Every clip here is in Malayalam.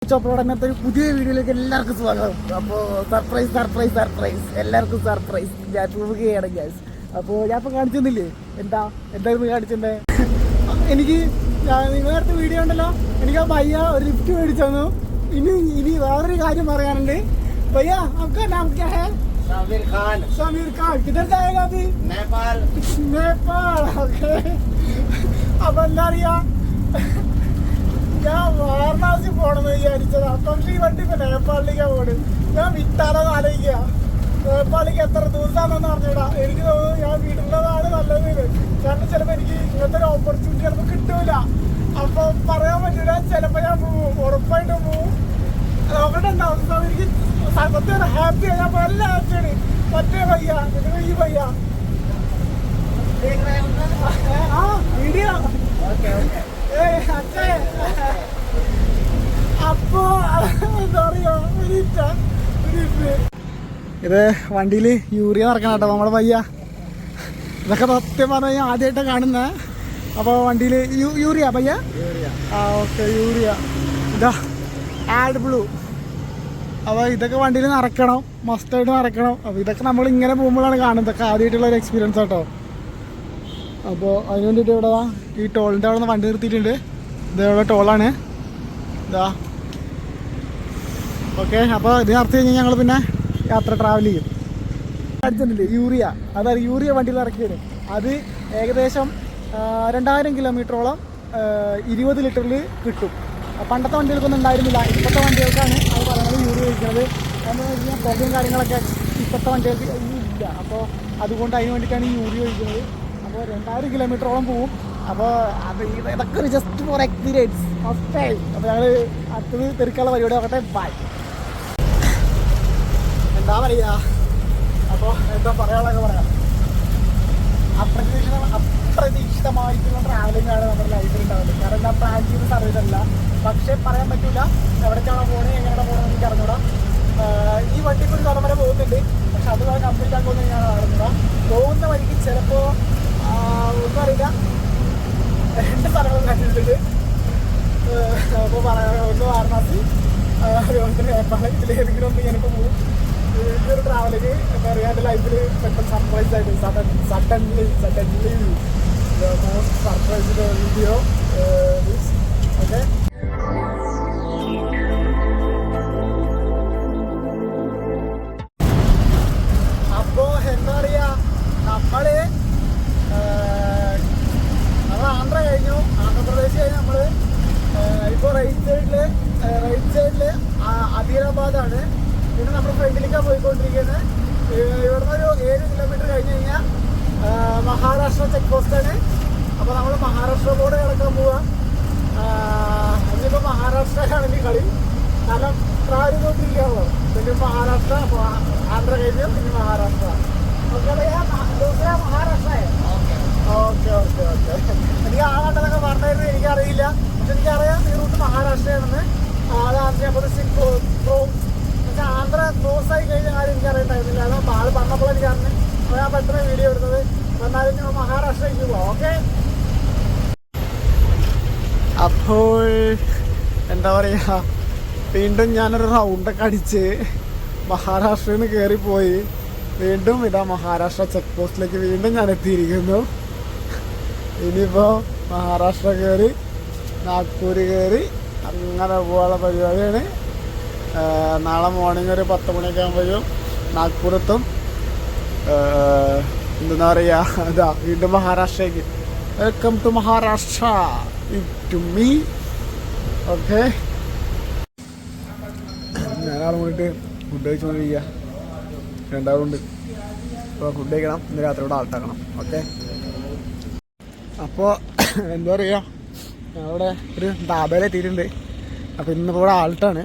ചോപ്രയുടെ അന്നത്തെ ഒരു പുതിയ വീഡിയോയിലേക്ക് എല്ലാവർക്കും സ്വാഗതം. അപ്പോൾ സർപ്രൈസ് എല്ലാവർക്കും സർപ്രൈസ് ഞാൻ പോവുകയാണ് ഗ്യാസ്. അപ്പോൾ ഞാൻ ഇപ്പോൾ കാണിച്ചെന്നില്ലേ എന്തായിരുന്നു കാണിച്ചെന്നെ എനിക്ക് നിങ്ങൾ നേരത്തെ വീഡിയോ ഉണ്ടല്ലോ, എനിക്ക് ആ ഭയ്യ ഒരു ലിഫ്റ്റ് മേടിച്ചു തന്നു. ഇനി വേറൊരു കാര്യം പറയാനുണ്ട്. भैया आपका नाम क्या है? समीर खान. किधर जाएगा अभी? नेपाल. ओके. अब എന്താ അറിയാ, ഞാൻ വാരണാസി പോണെന്ന് വിചാരിച്ചതാ. പക്ഷെ ഈ വണ്ടി ഇപ്പൊ നേപ്പാളിലേക്കാ പോണ്. ഞാൻ വിട്ടാലോന്ന് ആലോചിക്കുക. നേപ്പാളിലേക്ക് എത്ര ദിവസമാണെന്ന് അറിഞ്ഞൂടാ. എനിക്ക് തോന്നുന്നു ഞാൻ വീടുള്ളതാണ് നല്ലത്. കാരണം ചിലപ്പോ എനിക്ക് ഇങ്ങനത്തെ ഒരു ഓപ്പർച്യൂണിറ്റി ചിലപ്പോ കിട്ടൂല. അപ്പൊ പറയാൻ പറ്റൂല. ചിലപ്പോ ഞാൻ പോവും, ഉറപ്പായിട്ടും പോവും. നോക്കട്ടെ എന്താ. എനിക്ക് സത്യം ഹാപ്പിയാണ്, ഞാൻ നല്ല ഹാപ്പിയാണ്. മറ്റേ ഭയ്യ, ഈ ഭയ്യ ആ വീഡിയോ അച്ഛേ. അപ്പോ എന്താ പറയാ, ഇത് വണ്ടിയിൽ യൂറിയ നടക്കണം കേട്ടോ നമ്മുടെ ഭയ്യ. ഇതൊക്കെ സത്യം പറഞ്ഞു കഴിഞ്ഞാൽ ആദ്യമായിട്ടാണ് കാണുന്നത്. അപ്പോൾ വണ്ടിയിൽ യൂറിയ ഭയ്യ. ആ ഓക്കെ, യൂറിയ ഇതാ ആഡ് ബ്ലൂ. അപ്പോൾ ഇതൊക്കെ വണ്ടിയിൽ നിറയ്ക്കണം, മസ്റ്റായിട്ട് നിറയ്ക്കണം. അപ്പോൾ ഇതൊക്കെ നമ്മൾ ഇങ്ങനെ പോകുമ്പോഴാണ് കാണുന്നത്. ഇതൊക്കെ ആദ്യമായിട്ടുള്ള ഒരു എക്സ്പീരിയൻസ് കേട്ടോ. അപ്പോൾ അതിന് വേണ്ടിയിട്ട് ഇവിടെ ഈ ടോളിൻ്റെ അവിടെ നിന്ന് വണ്ടി നിർത്തിയിട്ടുണ്ട്. ഇതേവിടെ ടോളാണ് ഇതാ. ഓക്കെ, അപ്പോൾ ഇത് നിർത്തി കഴിഞ്ഞാൽ ഞങ്ങൾ പിന്നെ യാത്ര ട്രാവൽ ചെയ്യും. അടിച്ചിട്ടില്ലേ യൂറിയ, അതായത് യൂറിയ വണ്ടിയിൽ ഇറക്കിയത്. അത് ഏകദേശം 2000 കിലോമീറ്ററോളം 20 ലിറ്ററിൽ കിട്ടും. പണ്ടത്തെ വണ്ടികൾക്കൊന്നും ഉണ്ടായിരുന്നില്ല. ഇപ്പോഴത്തെ വണ്ടികൾക്കാണ് അത് പറയുന്നത് യൂറിയ കഴിക്കുന്നത്. എന്ന് വെച്ച് കഴിഞ്ഞാൽ പുകയും കാര്യങ്ങളൊക്കെ ഇപ്പോഴത്തെ വണ്ടികൾക്ക് ഇല്ല. അപ്പോൾ അതുകൊണ്ട് അതിന് വേണ്ടിയിട്ടാണ് ഈ യൂറിയ കഴിക്കുന്നത്. അപ്പോൾ 2000 കിലോമീറ്ററോളം പോവും. അപ്പോൾ അത് ഇതൊക്കെ ഒരു just for experience first time. അപ്പോൾ ഞങ്ങൾ അടുത്തത് തെറിക്കാനുള്ള പരിപാടി നോക്കട്ടെ. ബൈ. എന്താ പറയുക, അപ്പോൾ എന്താ പറയാനുള്ളതൊക്കെ പറയാം. അപ്രതീക്ഷിതമായിട്ടുള്ള ട്രാവലിംഗ് ആണ് നമ്മുടെ ലൈഫിൽ ഉണ്ടാവുന്നത്. കാരണം ഞാൻ പ്ലാൻ ചെയ്ത സർവീസ് അല്ല. പക്ഷേ പറയാൻ പറ്റില്ല എവിടേക്കാണോ പോകണേ, എങ്ങനെയാണ് പോകണമെന്ന് എനിക്ക് അറിഞ്ഞൂടാ. ഈ വണ്ടിക്ക് ഒരു സ്ഥലം വരെ പോകുന്നുണ്ട്, പക്ഷെ അത് വരെ കംപ്ലീറ്റ് ആക്കുമെന്ന് ഞാൻ അറിഞ്ഞൂടാ. പോകുന്ന വഴിക്ക് ചിലപ്പോൾ ഒന്നും അറിയില്ല, 2 സ്ഥലങ്ങളും കണ്ടിട്ടുണ്ട്. അപ്പോൾ ഒന്ന് വാരണാസി, അതുകൊണ്ട് നേപ്പാൾ, ഇതിലേതെങ്കിലും ഒന്ന് ഞാനിപ്പോൾ പോകും. ഈ ഒരു ട്രാവലിങ് എന്താ പറയുക, എൻ്റെ ലൈഫിൽ പെട്ടെന്ന് സർപ്രൈസ് ആയിട്ട് suddenly most surprise video. Okay, അപ്പോൾ എന്താ പറയുക, നമ്മൾ ആന്ധ്ര കഴിഞ്ഞു, ആന്ധ്രാപ്രദേശ് കഴിഞ്ഞ് നമ്മൾ ഇപ്പോൾ റൈറ്റ് സൈഡിൽ അദീലാബാദാണ്. പിന്നെ നമ്മൾ ഫ്രണ്ടിലേക്കാണ് പോയിക്കൊണ്ടിരിക്കുന്നത്. ഇവിടുന്ന് ഒരു 7 കിലോമീറ്റർ കഴിഞ്ഞ് കഴിഞ്ഞാൽ മഹാരാഷ്ട്ര ചെക്ക് പോസ്റ്റാണ്. അപ്പോൾ നമ്മൾ മഹാരാഷ്ട്ര ബോർഡ് കിടക്കാൻ പോവാം. അതിപ്പോൾ മഹാരാഷ്ട്രയിലാണ് കളി. കാരണം ട്രാവൽ നോക്കിയിരിക്കാമല്ലോ. പിന്നെ മഹാരാഷ്ട്ര, അപ്പോൾ ആന്ധ്ര കഴിഞ്ഞു, പിന്നെ മഹാരാഷ്ട്ര. ഓക്കെ ദൂസര മഹാരാഷ്ട്ര. Okay okay okay. എനിക്ക് ആളാണ്ടതൊക്കെ പറഞ്ഞായിരുന്നു, എനിക്കറിയില്ല. പക്ഷെ എനിക്കറിയാം ഈ റൂട്ട് മഹാരാഷ്ട്രയാണെന്ന്. അത് ആന്ധ്ര ക്രോസ് ആയി കഴിഞ്ഞ കാര്യം എനിക്കറിയണ്ടായിരുന്നില്ല. അപ്പോൾ ആൾ പറഞ്ഞപ്പോൾ എനിക്കറിഞ്ഞ് ഞാൻ പെട്ടെന്ന് വീഡിയോ എടുത്തത്. എന്നാലും മഹാരാഷ്ട്രയ്ക്ക് പോവാം. ഓക്കെ, അപ്പോൾ എന്താ പറയുക, വീണ്ടും ഞാനൊരു റൗണ്ടൊക്കെ അടിച്ച് മഹാരാഷ്ട്രയിൽ നിന്ന് കയറിപ്പോയി. വീണ്ടും ഇതാ മഹാരാഷ്ട്ര ചെക്ക് പോസ്റ്റിലേക്ക് വീണ്ടും ഞാൻ എത്തിയിരിക്കുന്നു. ഇനിയിപ്പോൾ മഹാരാഷ്ട്ര കയറി നാഗ്പൂർ കയറി അങ്ങനെ പോകാനുള്ള പരിപാടിയാണ്. നാളെ മോർണിംഗ് ഒരു 10 മണിയൊക്കെ ആകുമ്പോഴും നാഗ്പൂരെത്തും. എന്താ പറയുക, ഇതാ വീണ്ടും മഹാരാഷ്ട്രയ്ക്ക്. Welcome to Maharashtra to me. Okay, ഞാനാളും കൂടിയിട്ട് ഫുഡ് കഴിച്ചുകൊണ്ടിരിക്കുക. 2 ആളുണ്ട്. അപ്പോൾ ഫുഡ് കഴിക്കണം, ഇന്ന് രാത്രി കൂടെ ആൾട്ടാക്കണം. ഓക്കെ, അപ്പോൾ എന്താ പറയുക, ഞങ്ങളുടെ ഒരു ധാബയിൽ എത്തിയിട്ടുണ്ട്. അപ്പോൾ ഇന്നിപ്പോൾ ഇവിടെ ആൾട്ടാണ്.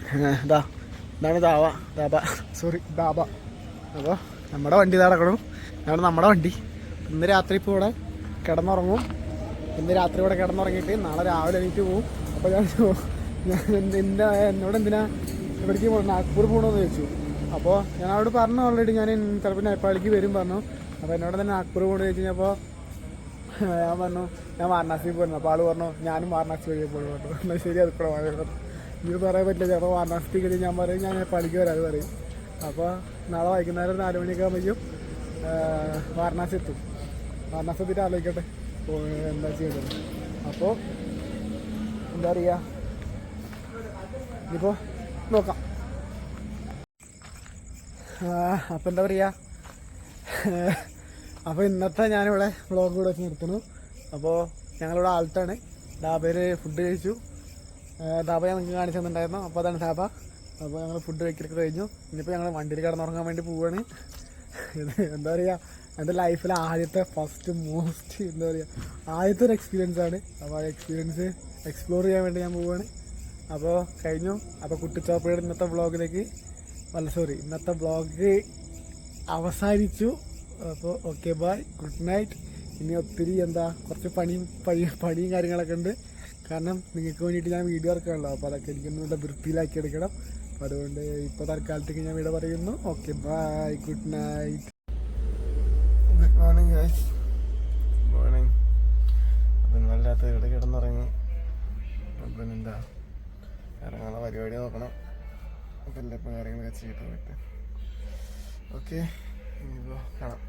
ഇതാണ് ധാബ. അപ്പോൾ നമ്മുടെ വണ്ടി നടക്കണം. ഞങ്ങൾ നമ്മുടെ വണ്ടി ഇന്ന് രാത്രി ഇപ്പോൾ ഇവിടെ കിടന്നുറങ്ങും. ഇന്ന് രാത്രി ഇവിടെ കിടന്നുറങ്ങിയിട്ട് നാളെ രാവിലെ എണീറ്റ് പോകും. അപ്പോൾ എന്നോട് എന്തിനാ ഇവിടേക്ക് നാഗ്പൂർ പോകണമെന്ന് ചോദിച്ചു. അപ്പോൾ ഞാൻ അവിടെ പറഞ്ഞു ഓൾറെഡി ഞാൻ ചിലപ്പോൾ നേപ്പാളിലേക്ക് വരും പറഞ്ഞു. അപ്പോൾ എന്നോട് തന്നെ നാഗ്പൂർ പോകണമെന്ന് ചോദിച്ചു കഴിഞ്ഞപ്പോൾ ഞാൻ പറഞ്ഞു ഞാൻ വാരണാസിയിൽ പോയിരുന്നു. അപ്പോൾ ആൾ പറഞ്ഞു ഞാനും വാരണാസി വഴി പോയി പറഞ്ഞു. എന്നാൽ ശരി, അത് കൂടെ ഇത് പറയാൻ പറ്റില്ല. ചിലപ്പോൾ വാരണാസി കഴിഞ്ഞ് ഞാൻ പറയും ഞാൻ പണിക്ക് വരാതെ പറയും. അപ്പോൾ നാളെ വൈകുന്നേരം 4 മണിയൊക്കെ ആകുമ്പോഴേക്കും വാരണാസി എത്തും. വാരണാസി എത്തിയിട്ട് ആലോചിക്കട്ടെ എന്താ ചെയ്യുന്നത്. അപ്പോൾ എന്താ പറയുക, ഇനിയിപ്പോൾ നോക്കാം. അപ്പം എന്താ പറയുക, അപ്പോൾ ഇന്നത്തെ ഞാനിവിടെ വ്ളോഗ് കൂടെ വെച്ച് നിർത്തുന്നു. അപ്പോൾ ഞങ്ങളിവിടെ ആൾട്ടാണ് ഡാബയിൽ ഫുഡ് കഴിച്ചു. ഡാബ ഞാൻ നിങ്ങൾക്ക് കാണിച്ചു തന്നിട്ടുണ്ടായിരുന്നു. അപ്പോൾ അതാണ് ഡാബ. അപ്പോൾ ഞങ്ങൾ ഫുഡ് കഴിക്കലൊക്കെ കഴിഞ്ഞു. ഇനിയിപ്പോൾ ഞങ്ങൾ വണ്ടിയിൽ കിടന്നുറങ്ങാൻ വേണ്ടി പോവുകയാണ്. ഇത് എന്താ പറയുക, എൻ്റെ ലൈഫിലെ ആദ്യത്തെ മോസ്റ്റ് എന്താ പറയുക ആദ്യത്തെ ഒരു എക്സ്പീരിയൻസ് ആണ്. അപ്പോൾ ആ എക്സ്പീരിയൻസ് എക്സ്പ്ലോർ ചെയ്യാൻ വേണ്ടി ഞാൻ പോവുകയാണ്. അപ്പോൾ കഴിഞ്ഞു. അപ്പോൾ കുട്ടിച്ചാപ്പയുടെ ഇന്നത്തെ വ്ളോഗ് അവസാനിച്ചു. അപ്പോൾ ഓക്കെ ബൈ, ഗുഡ് നൈറ്റ്. ഇനി ഒത്തിരി കുറച്ച് പണിയും കാര്യങ്ങളൊക്കെ ഉണ്ട്. കാരണം നിങ്ങൾക്ക് വേണ്ടിയിട്ട് ഞാൻ വീഡിയോ ഇറക്കാനുള്ളൂ. അപ്പോൾ അതൊക്കെ എനിക്കൊന്നും നല്ല വൃത്തിയിലാക്കി എടുക്കണം. അപ്പോൾ അതുകൊണ്ട് ഇപ്പോൾ തൽക്കാലത്തേക്ക് ഞാൻ ഇവിടെ പറയുന്നു. Okay bye, good night. Good morning guys, good morning. അപ്പം നല്ലാത്ത ഇവിടെ കിടന്നുറങ്ങി. അപ്പം എന്താ ഇറങ്ങാനുള്ള പരിപാടി നോക്കണം. അപ്പം എൻ്റെ ഇപ്പം കാര്യങ്ങളൊക്കെ ചെയ്തിട്ട് ഓക്കെ, ഇനിയിപ്പോൾ കാണാം.